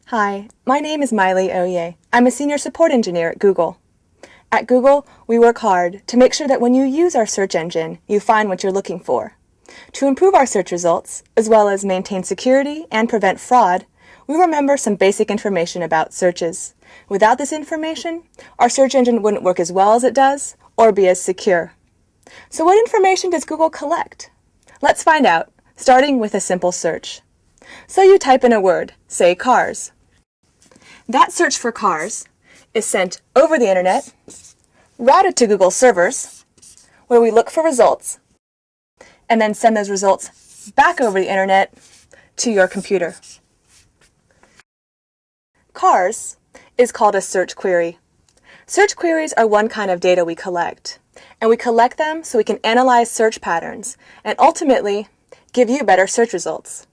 Hi, my name is Miley Oye. I'm a Senior Support Engineer at Google. At Google, we work hard to make sure that when you use our search engine, you find what you're looking for. To improve our search results, as well as maintain security and prevent fraud, we remember some basic information about searches. Without this information, our search engine wouldn't work as well as it does, or be as secure. So what information does Google collect? Let's find out, starting with a simple search. So you type in a word, say cars. That search for cars is sent over the internet, routed to Google servers, where we look for results, and then send those results back over the internet to your computer. Cars is called a search query. Search queries are one kind of data we collect, and we collect them so we can analyze search patterns and ultimately give you better search results.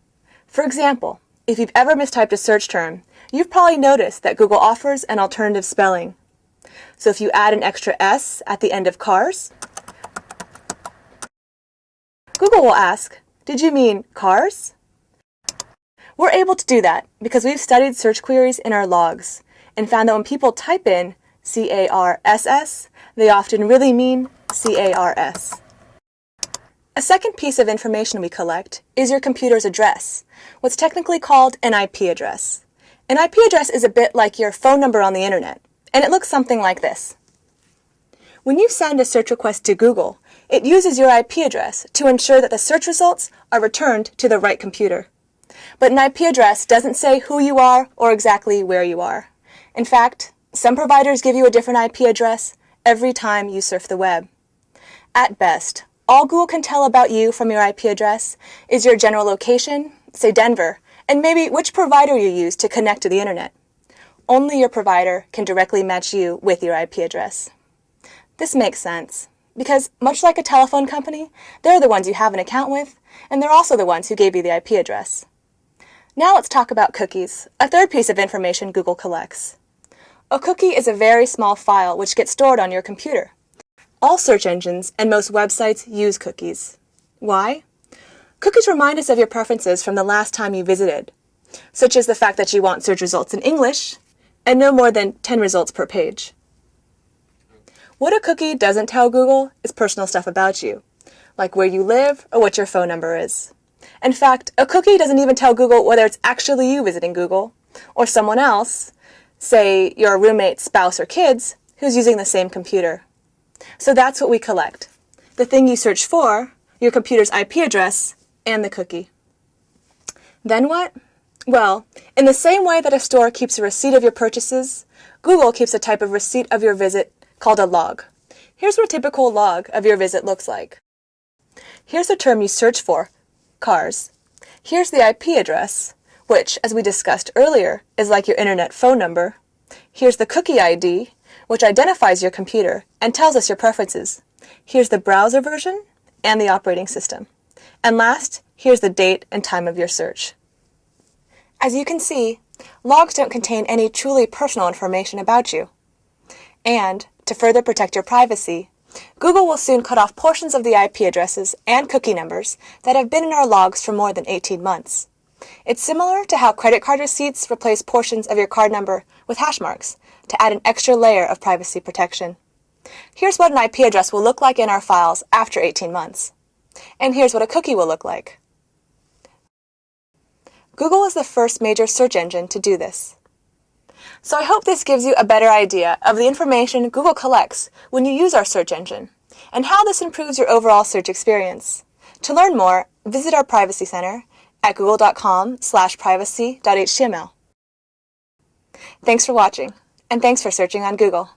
For example, if you've ever mistyped a search term, you've probably noticed that Google offers an alternative spelling. So if you add an extra S at the end of cars, Google will ask, "Did you mean cars?" We're able to do that because we've studied search queries in our logs and found that when people type in CARSS, they often really mean CARS. A second piece of information we collect is your computer's address, what's technically called an IP address. An IP address is a bit like your phone number on the internet, and it looks something like this. When you send a search request to Google, it uses your IP address to ensure that the search results are returned to the right computer. But an IP address doesn't say who you are or exactly where you are. In fact, some providers give you a different IP address every time you surf the web. At best, all Google can tell about you from your IP address is your general location, say Denver, and maybe which provider you use to connect to the internet. Only your provider can directly match you with your IP address. This makes sense, because much like a telephone company, they're the ones you have an account with, and they're also the ones who gave you the IP address. Now let's talk about cookies, a third piece of information Google collects. A cookie is a very small file which gets stored on your computer. All search engines and most websites use cookies. Why? Cookies remind us of your preferences from the last time you visited, such as the fact that you want search results in English and no more than 10 results per page. What a cookie doesn't tell Google is personal stuff about you, like where you live or what your phone number is. In fact, a cookie doesn't even tell Google whether it's actually you visiting Google or someone else, say your roommate, spouse, or kids, who's using the same computer. So that's what we collect. The thing you search for, your computer's IP address, and the cookie. Then what? Well, in the same way that a store keeps a receipt of your purchases, Google keeps a type of receipt of your visit called a log. Here's what a typical log of your visit looks like. Here's the term you search for, cars. Here's the IP address, which, as we discussed earlier, is like your internet phone number. Here's the cookie ID, which identifies your computer and tells us your preferences. Here's the browser version and the operating system. And last, here's the date and time of your search. As you can see, logs don't contain any truly personal information about you. And, to further protect your privacy, Google will soon cut off portions of the IP addresses and cookie numbers that have been in our logs for more than 18 months. It's similar to how credit card receipts replace portions of your card number with hash marks to add an extra layer of privacy protection. Here's what an IP address will look like in our files after 18 months. And here's what a cookie will look like. Google is the first major search engine to do this. So I hope this gives you a better idea of the information Google collects when you use our search engine, and how this improves your overall search experience. To learn more, visit our Privacy Center at google.com/privacy.html. Thanks for watching, and thanks for searching on Google.